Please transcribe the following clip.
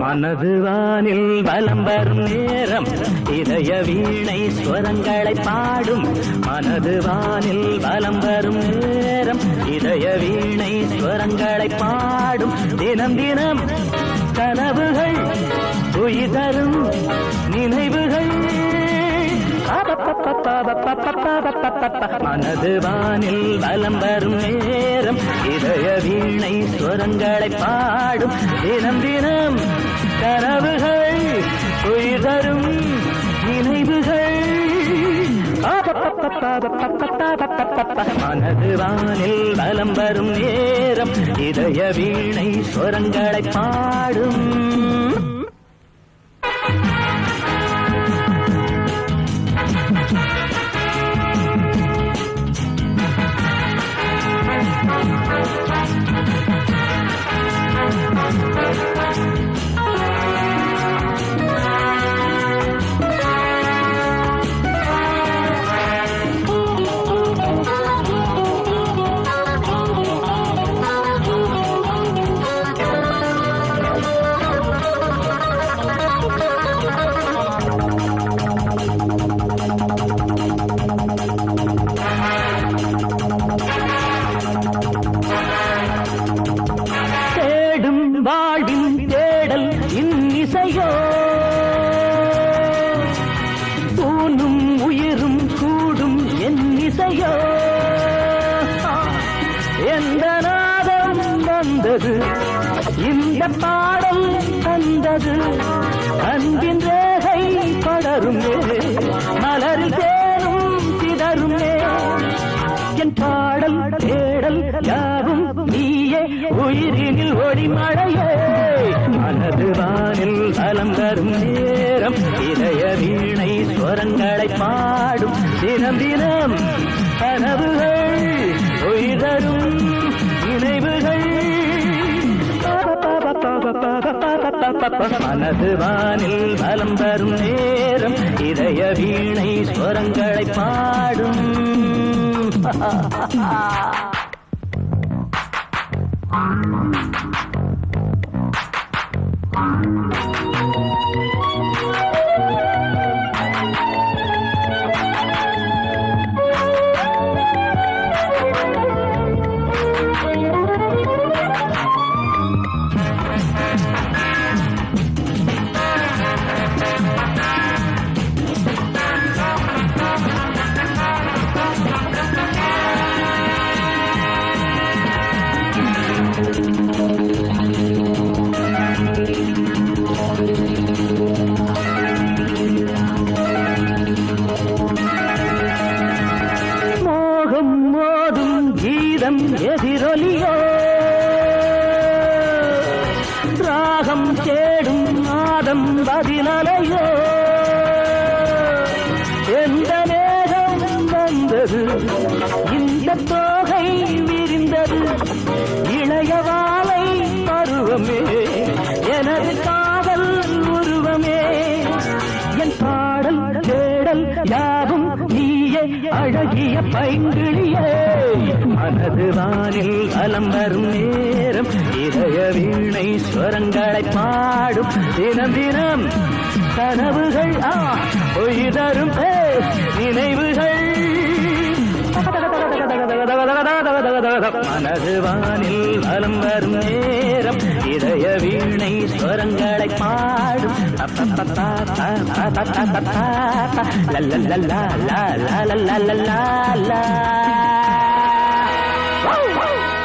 மனது வானில் வலம் வரும் நேரம் இதய வீணை ஸ்வரங்களை பாடும். மனது வானில் வலம் வரும் நேரம் இதய வீணை ஸ்வரங்களை பாடும். தினம் தினம் கனவுகள் உயிர் தரும் நினைவுகள். மனது வானில் வலம் வரும் நேரம் இதய வீணை ஸ்வரங்களை பாடும். தினம் தினம் கனவுகள் உயிர் தரும் நினைவுகள். மனது வானில் வலம் வரும் நேரம் இதய வீணை ஸ்வரங்களை பாடும். வாழ்வின் தேடல் இன்னிசையோ ஊனும் உயிரும் கூடும் என் இசையோ. எந்த நாதம் வந்தது இந்த பாடல் தந்தது. அன்பின் ரேகை படருமே மலரில் தேரும் சிதருமே. என் பாடல் தேடல் யாவும் நீயே உயிரினில் ஒளிமழையே. மனது வானில் வலம் வரும் நேரம் இதய வீணை ஸ்வரங்களை பாடும். தினம் தினம் கனவுகள் உயிர் தரும் நினைவுகள். மனது வானில் வலம் வரும் நேரம் இதய வீணை ஸ்வரங்களை பாடும். மோகம் மோதும் கீதம் எதிரொலியோ ராகம் தேடும் நாதம் பதிலலையோ. எந்த நேரம் வந்தது இந்த தோகை விரிந்தது. இளையவாலை பருவமே எனது காதல் உருவமே. என் பாடல் தேடல் யாவும் நீயே அழகிய பைங்கிளியே. மனது வானில் வலம் வரும் நேரம் இதய வீணை ஸ்வரங்களை பாடும். தினம் தினம் கனவுகள் உயிர் தரும் நினைவுகள். மனது வானில் வலம் வரும் நேரம் இதய வீணை ஸ்வரங்களை பாடும். லா